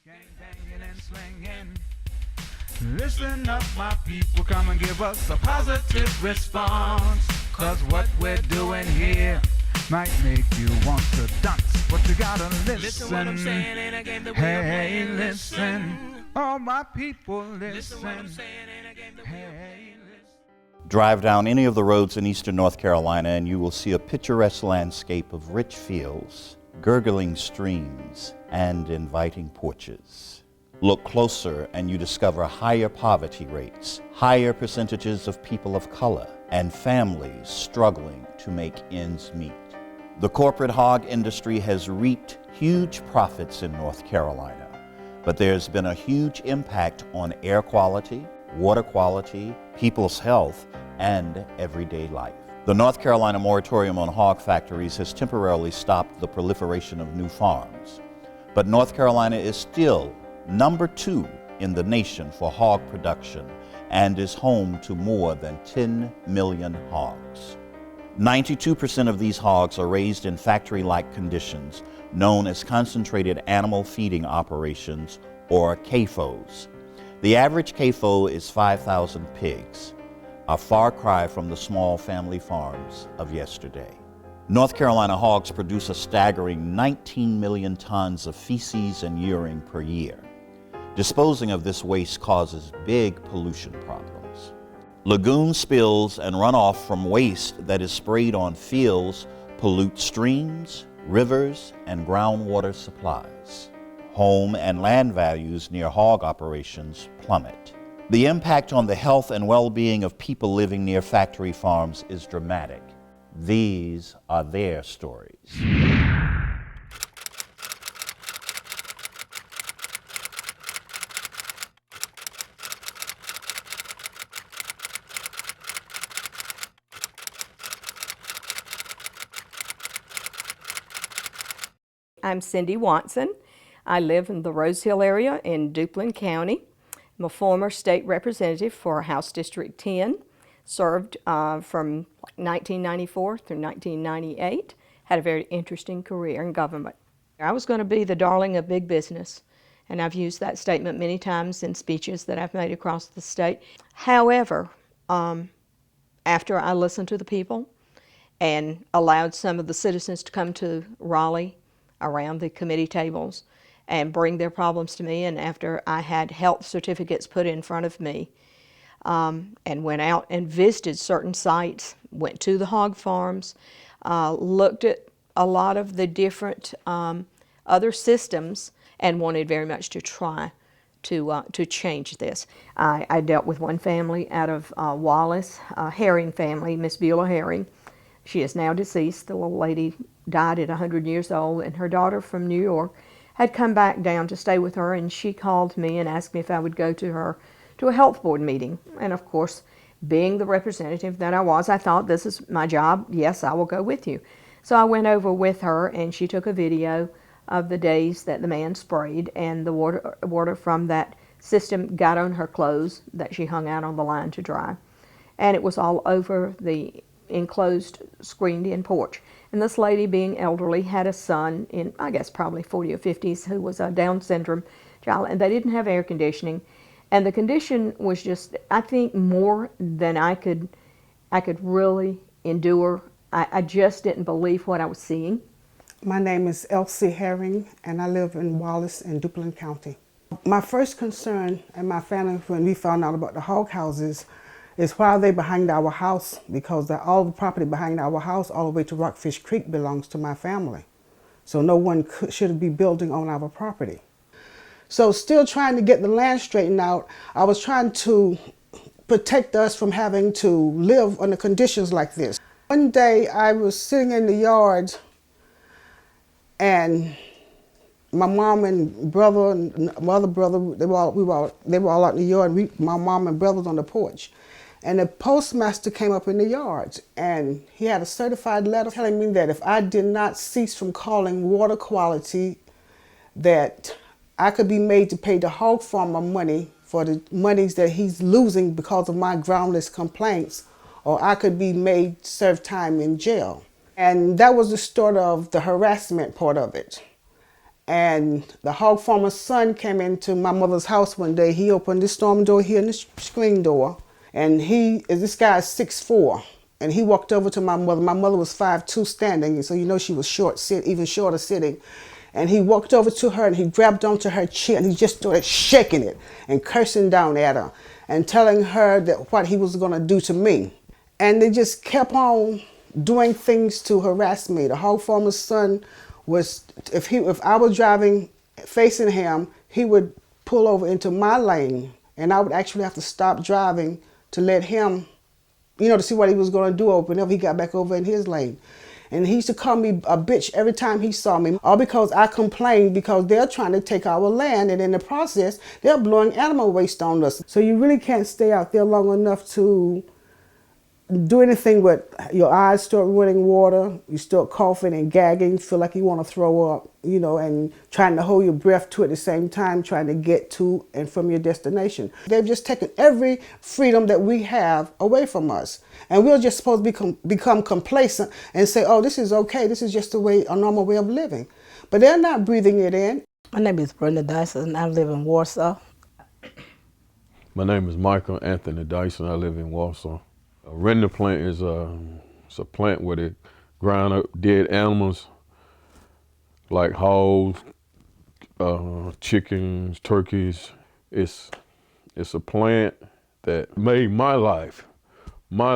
Gang banging and slinging. Listen up, my people, come and give us a positive response. Cause what we're doing here might make you want to dance, but you gotta listen. Listen what I'm saying in a game that we are Hey, playing. listen. All my people, listen. Listen what I'm saying in a game that we are playing. Hey, listen. Drive down any of the roads in eastern North Carolina and you will see a picturesque landscape of rich fields, gurgling streams, and inviting porches. Look closer and you discover higher poverty rates, higher percentages of people of color, and families struggling to make ends meet. The corporate hog industry has reaped huge profits in North Carolina, but there's been a huge impact on air quality, water quality, people's health, and everyday life. The North Carolina moratorium on hog factories has temporarily stopped the proliferation of new farms, but North Carolina is still number 2 in the nation for hog production and is home to more than 10 million hogs. 92% of these hogs are raised in factory-like conditions known as concentrated animal feeding operations, or CAFOs. The average CAFO is 5,000 pigs, a far cry from the small family farms of yesterday. North Carolina hogs produce a staggering 19 million tons of feces and urine per year. Disposing of this waste causes big pollution problems. Lagoon spills and runoff from waste that is sprayed on fields pollute streams, rivers, and groundwater supplies. Home and land values near hog operations plummet. The impact on the health and well-being of people living near factory farms is dramatic. These are their stories. I'm Cindy Watson. I live in the Rose Hill area in Duplin County. I'm a former state representative for House District 10, served from 1994 through 1998, had a very interesting career in government. I was going to be the darling of big business, and I've used that statement many times in speeches that I've made across the state. However, after I listened to the people and allowed some of the citizens to come to Raleigh around the committee tables and bring their problems to me, and after I had health certificates put in front of me, and went out and visited certain sites, went to the hog farms, looked at a lot of the different other systems, and wanted very much to try to change this. I dealt with one family out of Wallace, a Herring family, Miss Beulah Herring. She is now deceased. The little lady died at 100 years old, and her daughter from New York had come back down to stay with her, and she called me and asked me if I would go to her to a health board meeting. And of course, being the representative that I was, I thought, this is my job. Yes, I will go with you. So I went over with her, and she took a video of the days that the man sprayed, and the water from that system got on her clothes that she hung out on the line to dry. And it was all over the enclosed, screened-in porch. And this lady, being elderly, had a son in, I guess, probably 40 or 50s, who was a Down syndrome child, and they didn't have air conditioning. And the condition was just, I think, more than I could really endure. I just didn't believe what I was seeing. My name is Elsie Herring, and I live in Wallace in Duplin County. My first concern, and my family, when we found out about the hog houses, is why are they behind our house? Because all the property behind our house, all the way to Rockfish Creek, belongs to my family. So no one should be building on our property. So still trying to get the land straightened out, I was trying to protect us from having to live under conditions like this. One day I was sitting in the yard, and my mom and brother and my other brother, they were all out in the yard, and my mom and brother was on the porch. And the postmaster came up in the yard, and he had a certified letter telling me that if I did not cease from calling water quality, that I could be made to pay the hog farmer money for the monies that he's losing because of my groundless complaints, or I could be made to serve time in jail. And that was the start of the harassment part of it. And the hog farmer's son came into my mother's house one day. He opened the storm door here and the screen door. And this guy is 6'4". And he walked over to my mother. My mother was 5'2" standing, so you know she was even shorter sitting. And he walked over to her and he grabbed onto her chin and he just started shaking it and cursing down at her and telling her that what he was going to do to me. And they just kept on doing things to harass me. The hog farmer's son was, if I was driving facing him, he would pull over into my lane and I would actually have to stop driving to let him, to see what he was going to do whenever he got back over in his lane. And he used to call me a bitch every time he saw me, all because I complained because they're trying to take our land, and in the process, they're blowing animal waste on us. So you really can't stay out there long enough to do anything with your eyes start running water, you start coughing and gagging, feel like you want to throw up, and trying to hold your breath too at the same time, trying to get to and from your destination. They've just taken every freedom that we have away from us. And we're just supposed to become complacent and say, oh, this is okay, this is just a normal way of living. But they're not breathing it in. My name is Brenda Dyson. I live in Warsaw. My name is Michael Anthony Dyson. I live in Warsaw. A render plant is it's a plant where they grind up dead animals like hogs, chickens, turkeys. It's a plant that made my life, and my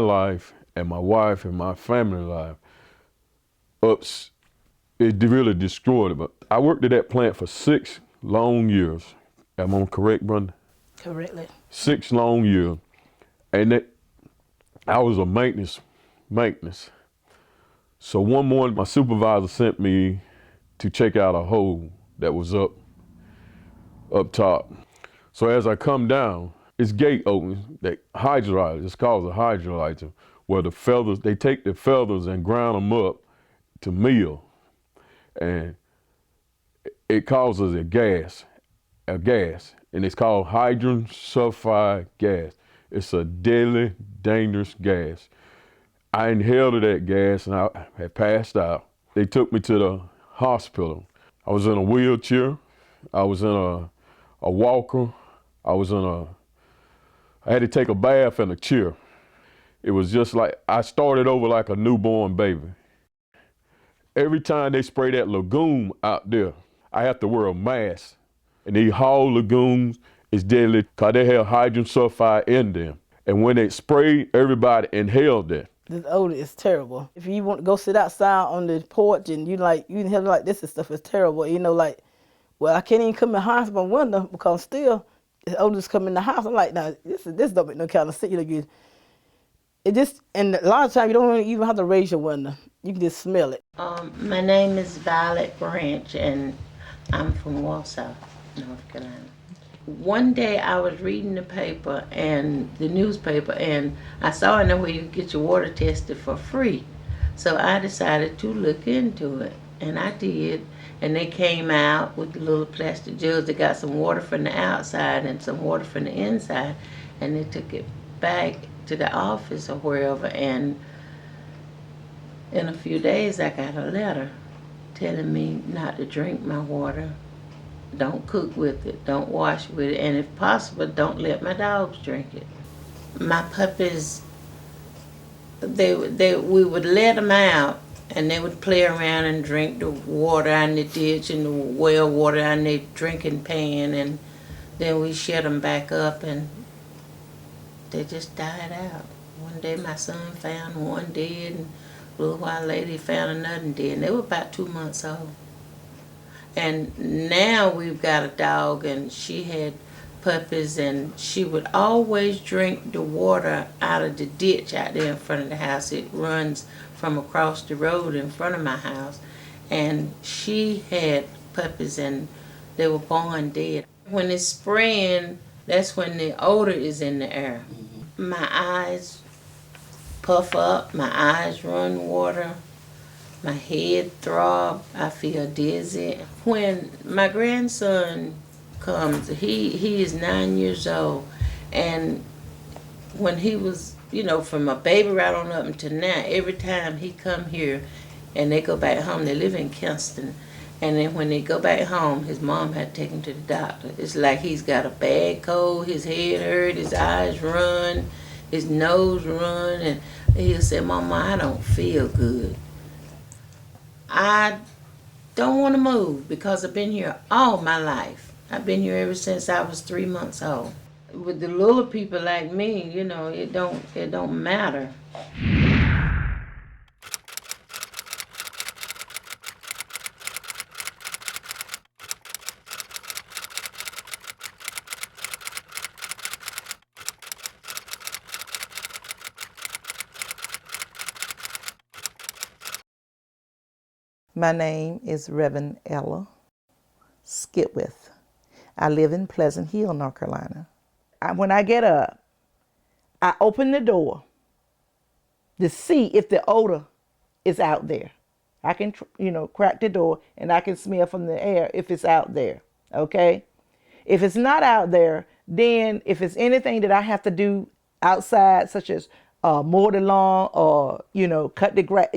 wife and my family life. It really destroyed it. But I worked at that plant for 6 long years. Am I correct, Brenda? Correctly. 6 long years, and I was a maintenance. So one morning, my supervisor sent me to check out a hole that was up top. So as I come down, this gate opens, that hydrolyzer, it's called a hydrolyzer, where they take the feathers and grind them up to meal. And it causes a gas, and it's called hydrogen sulfide gas. It's a deadly, dangerous gas. I inhaled that gas and I had passed out. They took me to the hospital. I was in a wheelchair. I was in a walker. I had to take a bath in a chair. It was just like, I started over like a newborn baby. Every time they spray that lagoon out there, I have to wear a mask. And these whole lagoons is deadly because they have hydrogen sulfide in them. And when they sprayed, everybody inhaled that. This odor is terrible. If you want to go sit outside on the porch and you inhale like this and stuff, is terrible. Well, I can't even come in the house by window because still the odors come in the house. I'm like, nah, this don't make no kind of sense. And a lot of times you don't even have to raise your window. You can just smell it. My name is Violet Branch, and I'm from Warsaw, North Carolina. One day I was reading the newspaper, and I saw in there where you could get your water tested for free. So I decided to look into it, and I did. And they came out with the little plastic jugs. They got some water from the outside and some water from the inside, and they took it back to the office or wherever, and in a few days I got a letter telling me not to drink my water, don't cook with it, don't wash with it, and if possible, don't let my dogs drink it. My puppies, we would let them out, and they would play around and drink the water out in the ditch and the well water out in the drinking pan, and then we shut them back up, and they just died out. One day my son found one dead, and a little while later he found another dead, and they were about 2 months old. And now we've got a dog, and she had puppies, and she would always drink the water out of the ditch out there in front of the house. It runs from across the road in front of my house, and she had puppies, and they were born dead. When it's spraying, that's when the odor is in the air. My eyes puff up, my eyes run water, my head throb, I feel dizzy. When my grandson comes, he is 9 years old, and when he was, from a baby right on up until now, every time he come here and they go back home, they live in Kinston, And then when they go back home, his mom had to take him to the doctor. It's like he's got a bad cold, his head hurt, his eyes run, his nose run, and he'll say, Mama, I don't feel good. I don't want to move because I've been here all my life. I've been here ever since I was 3 months old. With the little people like me, you know, it don't matter. My name is Reverend Ella Skipwith. I live in Pleasant Hill, North Carolina. When I get up, I open the door to see if the odor is out there. I can, crack the door and I can smell from the air if it's out there, okay? If it's not out there, then if it's anything that I have to do outside, such as mow the lawn or, cut the grass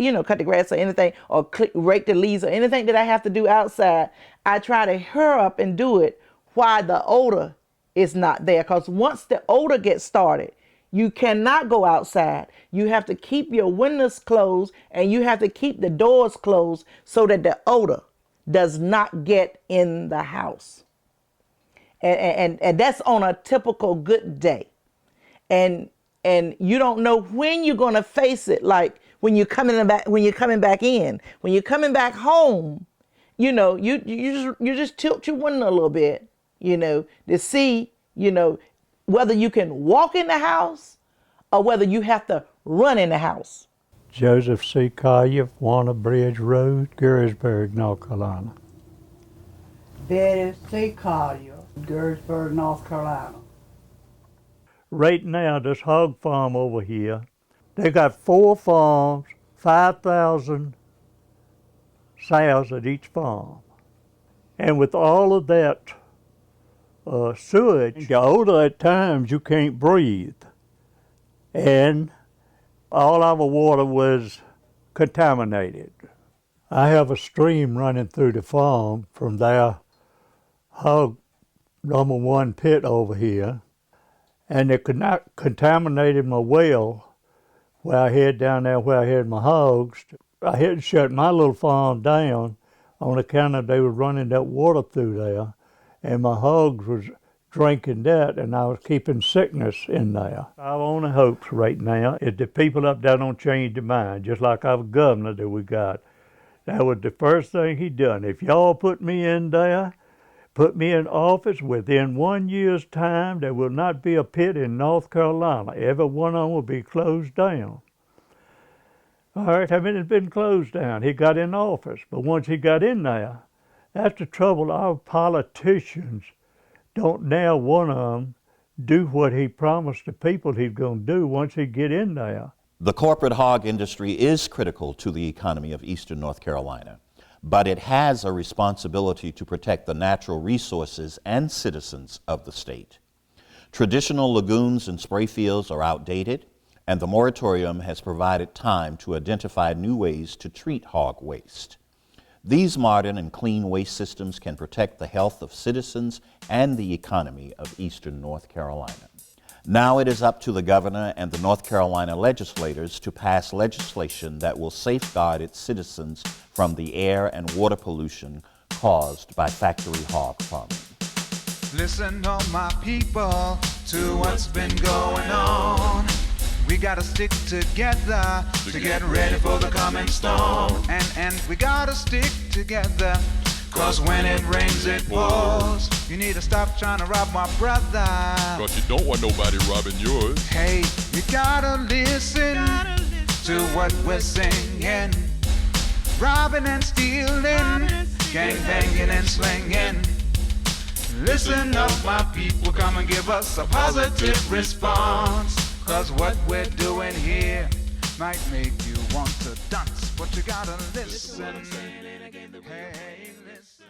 or anything, or rake the leaves or anything that I have to do outside, I try to hurry up and do it while the odor is not there. Because once the odor gets started, you cannot go outside. You have to keep your windows closed and you have to keep the doors closed so that the odor does not get in the house. And that's on a typical good day. And you don't know when you're going to face it. Like when you're coming back in, when you're coming back home, you just tilt your window a little bit, to see, whether you can walk in the house or whether you have to run in the house. Joseph C. Collier, Warner Bridge Road, Gettysburg, North Carolina. Betty C. Collier, Gettysburg, North Carolina. Right now, this hog farm over here, they got 4 farms, 5,000 sows at each farm. And with all of that sewage, the odor at times you can't breathe. And all our water was contaminated. I have a stream running through the farm from their hog number 1 pit over here. And it contaminated my well where I had down there where I had my hogs. I had to shut my little farm down on account of they were running that water through there. And my hogs was drinking that and I was keeping sickness in there. Our only hopes right now is the people up there don't change their mind, just like our governor that we got. That was the first thing he done. If y'all put me in there, put me in office, within 1 year's time, there will not be a pit in North Carolina. Every one of them will be closed down. All right, I mean, it's been closed down. He got in office, but once he got in there, that's the trouble. Our politicians don't now, one of them, do what he promised the people he's going to do once he get in there. The corporate hog industry is critical to the economy of eastern North Carolina, but it has a responsibility to protect the natural resources and citizens of the state. Traditional lagoons and spray fields are outdated, and the moratorium has provided time to identify new ways to treat hog waste. These modern and clean waste systems can protect the health of citizens and the economy of eastern North Carolina. Now it is up to the governor and the North Carolina legislators to pass legislation that will safeguard its citizens from the air and water pollution caused by factory hog farming. Listen, all my people, to what's been going on. We gotta stick together to get ready for the coming storm. And we gotta stick together, cause when it rains it pours. You need to stop trying to rob my brother, cause you don't want nobody robbing yours. Hey, you gotta listen to what we're singing. Robbing and stealing, gang banging and slinging. Listen up, my people, come and give us a positive response. Cause what we're doing here might make you want to dance, but you gotta listen. Hey, listen.